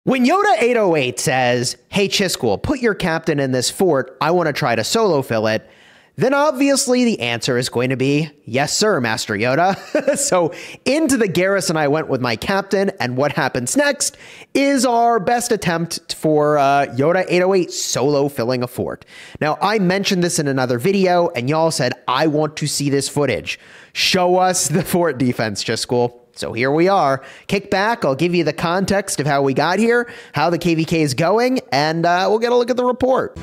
When Yoda808 says, hey Chisgule, put your captain in this fort, I want to try to solo fill it, then obviously the answer is going to be, yes sir, Master Yoda. So into the garrison I went with my captain, and what happens next is our best attempt for Yoda808 solo filling a fort. Now, I mentioned this in another video, and y'all said, I want to see this footage. Show us the fort defense, Chisgule. So here we are. Kick back, I'll give you the context of how we got here, how the KVK is going, and we'll get a look at the report.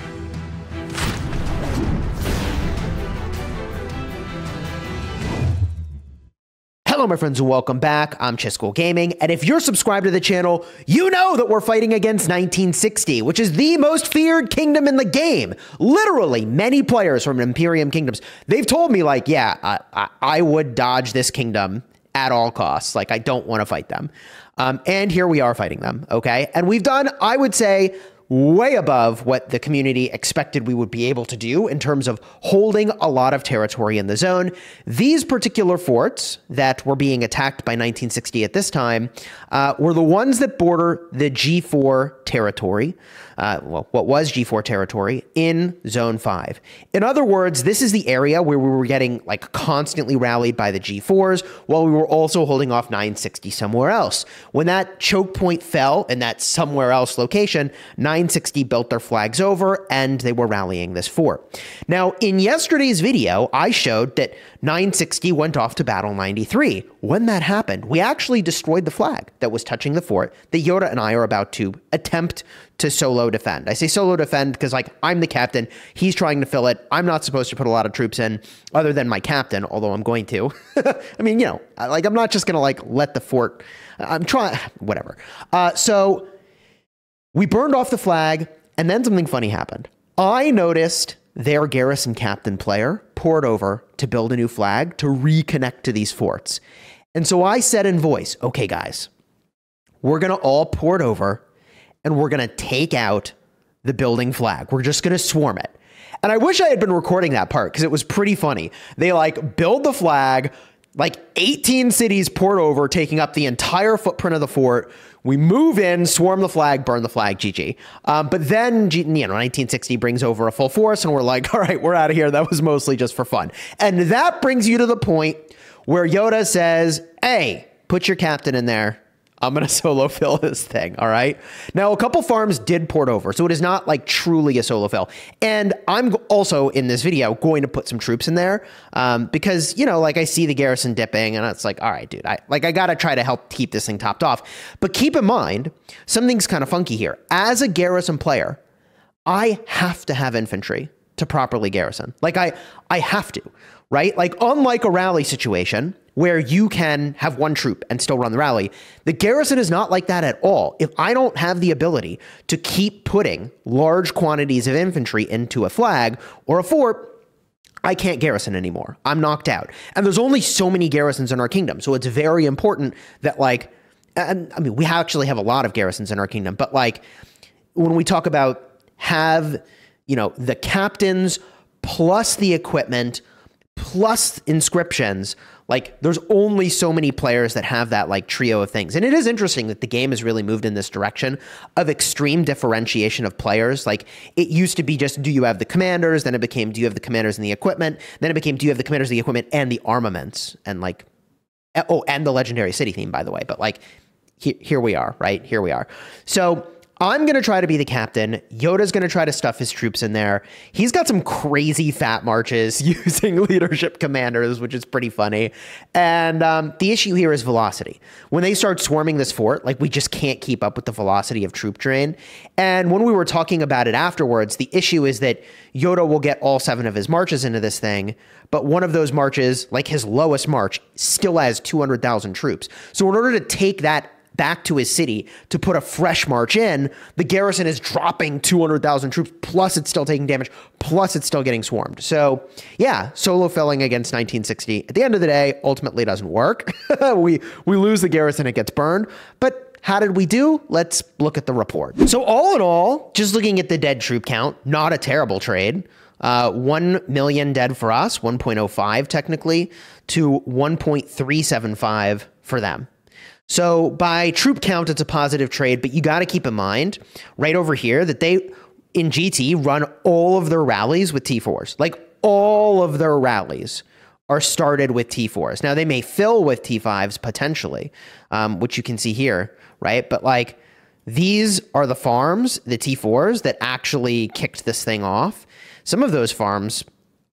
Hello, my friends, and welcome back. I'm Chisgule Gaming, and if you're subscribed to the channel, you know that we're fighting against 1960, which is the most feared kingdom in the game. Literally, many players from Imperium Kingdoms, they've told me, like, yeah, I would dodge this kingdom at all costs. Like, I don't want to fight them. And here we are fighting them, okay? And we've done, I would say, way above what the community expected we would be able to do in terms of holding a lot of territory in the zone. These particular forts that were being attacked by 1960 at this time were the ones that border the G4 territory, well, what was G4 territory in Zone 5. In other words, this is the area where we were getting like constantly rallied by the G4s while we were also holding off 960 somewhere else. When that choke point fell in that somewhere else location, 960 built their flags over and they were rallying this fort. Now, in yesterday's video, I showed that 960 went off to battle 93. When that happened, we actually destroyed the flag that was touching the fort that Yoda and I are about to attempt to solo defend. I say solo defend because, like, I'm the captain. He's trying to fill it. I'm not supposed to put a lot of troops in other than my captain, although I'm going to. I mean, you know, like, I'm not just going to, like, let the fort... I'm trying... Whatever. So we burned off the flag, and then something funny happened. I noticed their garrison captain player poured over to build a new flag to reconnect to these forts. And so I said in voice, okay, guys, we're going to all pour it over, and we're going to take out the building flag. We're just going to swarm it. And I wish I had been recording that part because it was pretty funny. They like build the flag, like 18 cities poured over, taking up the entire footprint of the fort. We move in, swarm the flag, burn the flag, GG. But then, 1960 brings over a full force, and we're like, all right, we're out of here. That was mostly just for fun. And that brings you to the point where Yoda says, hey, put your captain in there. I'm going to solo fill this thing, all right? Now, a couple farms did port over, so it is not like truly a solo fill. And I'm also, in this video, going to put some troops in there because, you know, like I see the garrison dipping, and it's like, all right, dude, I got to try to help keep this thing topped off. But keep in mind, something's kind of funky here. As a garrison player, I have to have infantry to properly garrison. Like, I have to, right? Like, unlike a rally situation where you can have one troop and still run the rally, the garrison is not like that at all. If I don't have the ability to keep putting large quantities of infantry into a flag or a fort, I can't garrison anymore. I'm knocked out. And there's only so many garrisons in our kingdom, so it's very important that, like, and I mean, we actually have a lot of garrisons in our kingdom, but like, when we talk about have, you know, the captains plus the equipment plus inscriptions, like, there's only so many players that have that, like, trio of things. And it is interesting that the game has really moved in this direction of extreme differentiation of players. Like, it used to be just, do you have the commanders? Then it became, do you have the commanders and the equipment? Then it became, do you have the commanders, the equipment, and the armaments? And, like, oh, and the legendary city theme, by the way. But, like, here we are, right? Here we are. So I'm going to try to be the captain. Yoda's going to try to stuff his troops in there. He's got some crazy fat marches using leadership commanders, which is pretty funny. And the issue here is velocity. When they start swarming this fort, like, we just can't keep up with the velocity of troop drain. And when we were talking about it afterwards, the issue is that Yoda will get all 7 of his marches into this thing, but one of those marches, like his lowest march, still has 200,000 troops. So in order to take that back to his city to put a fresh march in, the garrison is dropping 200,000 troops, plus it's still taking damage, plus it's still getting swarmed. So yeah, solo filling against 1960. At the end of the day, ultimately doesn't work. we lose the garrison, it gets burned. But how did we do? Let's look at the report. So all in all, just looking at the dead troop count, not a terrible trade. 1 million dead for us, 1.05 technically, to 1.375 for them. So by troop count, it's a positive trade, but you got to keep in mind right over here that they, in GT, run all of their rallies with T4s. Like all of their rallies are started with T4s. Now they may fill with T5s potentially, which you can see here, right? But like these are the farms, the T4s that actually kicked this thing off. Some of those farms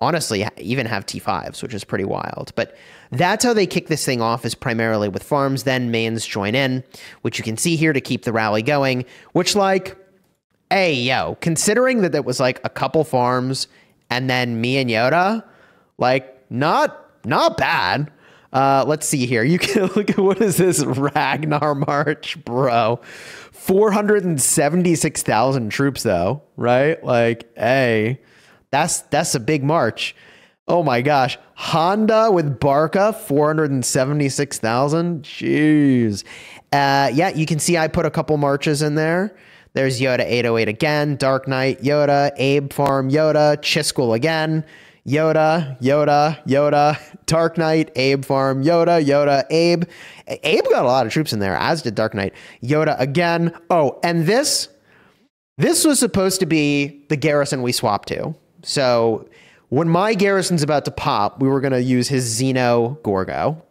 honestly even have T5s, which is pretty wild. But that's how they kick this thing off, is primarily with farms. Then mains join in, which you can see here to keep the rally going, which like, hey, yo, considering that it was like a couple farms and then me and Yoda, like not bad. Let's see here. You can look at, what is this Ragnar March, bro? 476,000 troops though, right? Like, hey, that's a big march. Oh my gosh. Honda with Barca, 476,000. Jeez. Yeah, you can see I put a couple marches in there. There's Yoda808 again, Dark Knight, Yoda, Abe Farm, Yoda, Chisgule again, Yoda, Dark Knight, Abe Farm, Yoda, Abe. Abe got a lot of troops in there, as did Dark Knight. Yoda again. Oh, and this was supposed to be the garrison we swapped to. So when my garrison's about to pop, we were going to use his Xeno Gorgo.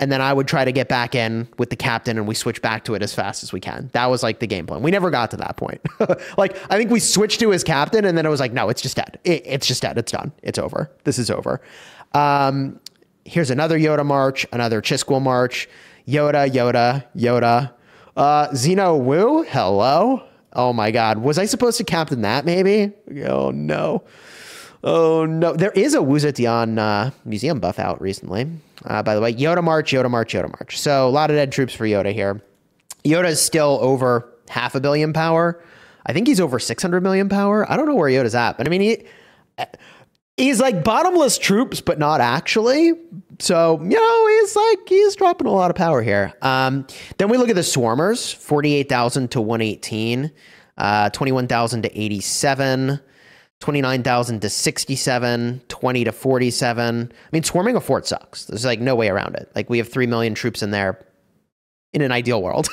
And then I would try to get back in with the captain and we switch back to it as fast as we can. That was like the game plan. We never got to that point. Like, I think we switched to his captain and then it was like, no, it's just dead. It's just dead. It's done. It's over. This is over. Here's another Yoda march, another Chisgule march. Yoda. Xeno Wu, hello. Oh my God. Was I supposed to captain that maybe? Oh no. Oh no. There is a Wuzetian museum buff out recently. By the way, Yoda march. So a lot of dead troops for Yoda here. Yoda is still over 500 million power. I think he's over 600 million power. I don't know where Yoda's at, but I mean, he's like bottomless troops, but not actually. So, you know, he's dropping a lot of power here. Then we look at the swarmers, 48,000 to 118, 21,000 to 87. 29,000 to 67, 20 to 47. I mean, swarming a fort sucks. There's like no way around it. Like we have 3 million troops in there in an ideal world.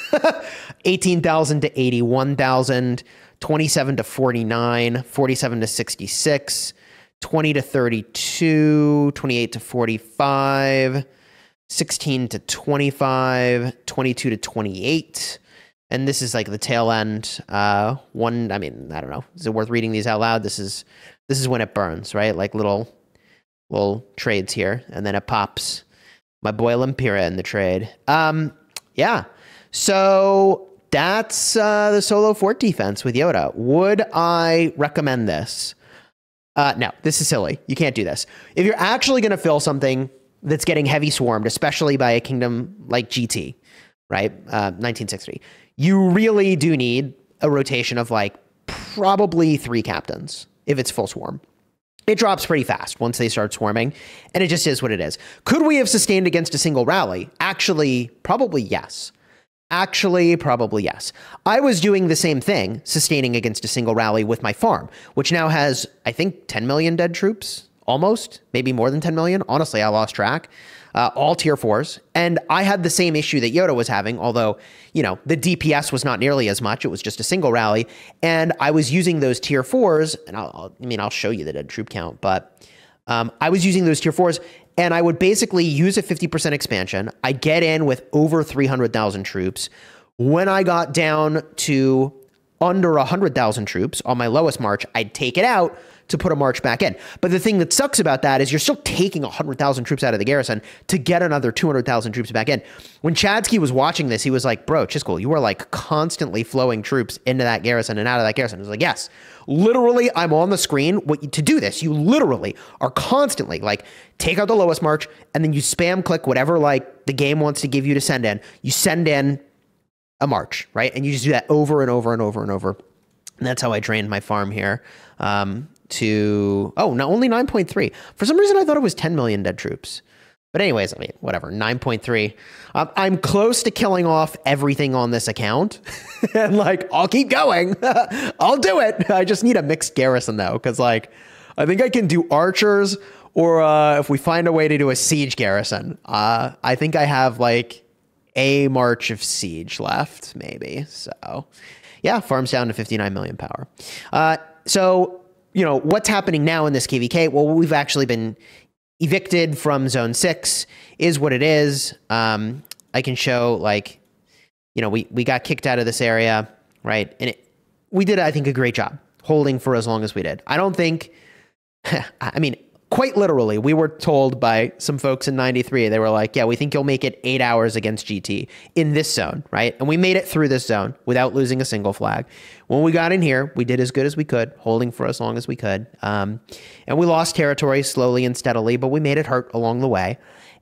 18,000 to 81,000, 27 to 49, 47 to 66, 20 to 32, 28 to 45, 16 to 25, 22 to 28. And this is like the tail end. I mean, I don't know. Is it worth reading these out loud? This is when it burns, right? Like little trades here, and then it pops. My boy Lempira in the trade. Yeah. So that's the solo fort defense with Yoda. Would I recommend this? No, this is silly. You can't do this. If you're actually going to fill something that's getting heavy swarmed, especially by a kingdom like GT, right? 1960. You really do need a rotation of like probably 3 captains if it's full swarm. It drops pretty fast once they start swarming, and it just is what it is. Could we have sustained against a single rally? Actually, probably yes. I was doing the same thing, sustaining against a single rally with my farm, which now has, I think, 10 million dead troops, almost, maybe more than 10 million. Honestly, I lost track. All tier 4s. And I had the same issue that Yoda was having, although, you know, the DPS was not nearly as much. It was just a single rally. And I was using those tier 4s, and I'll show you the dead troop count, but I was using those tier 4s, and I would basically use a 50% expansion. I'd get in with over 300,000 troops. When I got down to under 100,000 troops on my lowest march, I'd take it out to put a march back in. But the thing that sucks about that is you're still taking 100,000 troops out of the garrison to get another 200,000 troops back in. When Chadsky was watching this, he was like, bro, Chisgule, you are like constantly flowing troops into that garrison and out of that garrison. I was like, yes, literally, I'm on the screen. To do this, you literally are constantly like, take out the lowest march, and then you spam click whatever like the game wants to give you to send in. You send in a march, right? And you just do that over and over and over and over. And that's how I drained my farm here. Only 9.3. For some reason, I thought it was 10 million dead troops. But anyways, I mean, whatever, 9.3. I'm close to killing off everything on this account. And like, I'll keep going. I'll do it. I just need a mixed garrison though. Cause like, I think I can do archers, or if we find a way to do a siege garrison, I think I have like a march of siege left, maybe. So yeah, farms down to 59 million power. So, you know, what's happening now in this KVK? Well, we've actually been evicted from zone 6 is what it is. I can show, like, you know, we got kicked out of this area, right? And we did, I think, a great job holding for as long as we did. I don't think, I mean, quite literally, we were told by some folks in 93, they were like, yeah, we think you'll make it 8 hours against GT in this zone, right? And we made it through this zone without losing a single flag. When we got in here, we did as good as we could, holding for as long as we could. And we lost territory slowly and steadily, but we made it hurt along the way.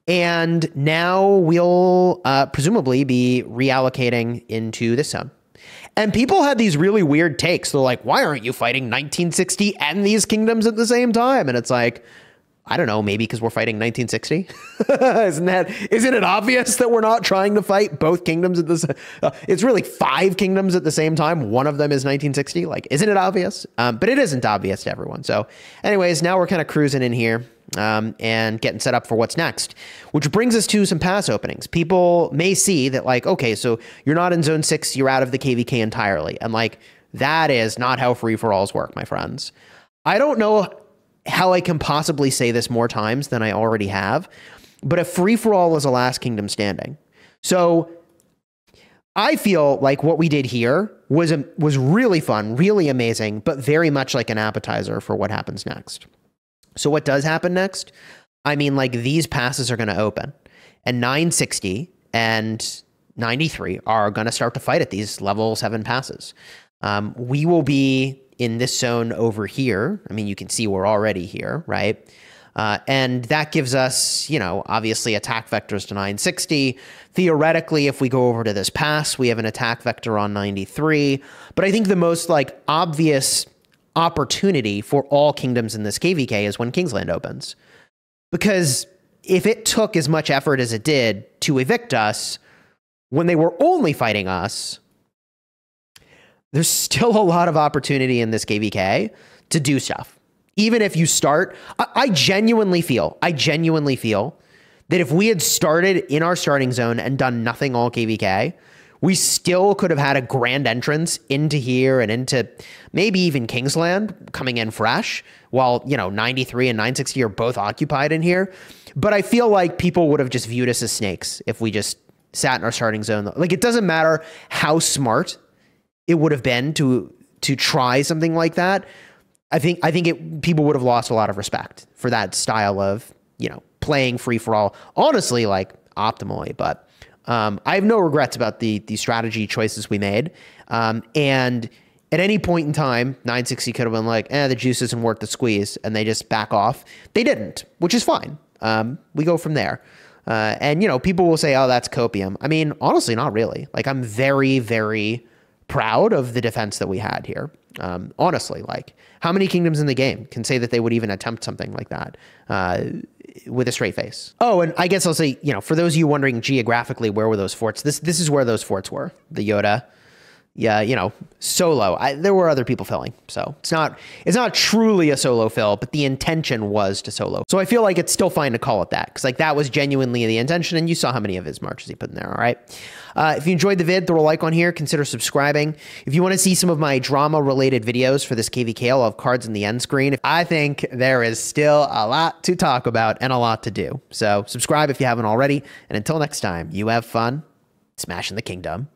And now we'll presumably be reallocating into this zone. And people had these really weird takes. They're like, why aren't you fighting 1960 and these kingdoms at the same time? And it's like, I don't know, maybe because we're fighting 1960. Isn't it obvious that we're not trying to fight both kingdoms at the it's really 5 kingdoms at the same time. One of them is 1960. Like, isn't it obvious? But it isn't obvious to everyone. So anyways, now we're kind of cruising in here and getting set up for what's next, which brings us to some pass openings. People may see that, like, okay, so you're not in zone 6, you're out of the KVK entirely. And like, that is not how free-for-alls work, my friends. I don't know how I can possibly say this more times than I already have, but a free-for-all is a last kingdom standing. So I feel like what we did here was really fun, really amazing, but very much like an appetizer for what happens next. So what does happen next? I mean, like, these passes are going to open, and 960 and 93 are going to start to fight at these level 7 passes. We will be in this zone over here. I mean, you can see we're already here, right? And that gives us, you know, obviously attack vectors to 960. Theoretically, if we go over to this pass, we have an attack vector on 93. But I think the most, like, obvious opportunity for all kingdoms in this KVK is when Kingsland opens. Because if it took as much effort as it did to evict us when they were only fighting us, there's still a lot of opportunity in this KVK to do stuff. Even if you start, I genuinely feel that if we had started in our starting zone and done nothing all KVK, we still could have had a grand entrance into here and into maybe even Kingsland coming in fresh, while, you know, 93 and 960 are both occupied in here. But I feel like people would have just viewed us as snakes if we just sat in our starting zone. Like, it doesn't matter how smart it would have been to try something like that. I think people would have lost a lot of respect for that style of, you know, playing free for all, honestly, like, optimally. But I have no regrets about the strategy choices we made. And at any point in time, 960 could have been like, the juice isn't worth the squeeze, and they just back off. They didn't, which is fine. We go from there. And, you know, people will say, oh, that's copium. I mean, honestly, not really. Like, I'm very, very proud of the defense that we had here. Honestly, like, how many kingdoms in the game can say that they would even attempt something like that with a straight face? Oh, and I guess I'll say, you know, for those of you wondering geographically, where were those forts? This is where those forts were. The Yoda. Yeah, you know, solo. There were other people filling, so it's not truly a solo fill, but the intention was to solo. So I feel like it's still fine to call it that, because, like, that was genuinely the intention, and you saw how many of his marches he put in there. All right. If you enjoyed the vid, throw a like on here. Consider subscribing. If you want to see some of my drama-related videos for this KVK, I'll have cards in the end screen. I think there is still a lot to talk about and a lot to do. So subscribe if you haven't already. And until next time, you have fun smashing the kingdom.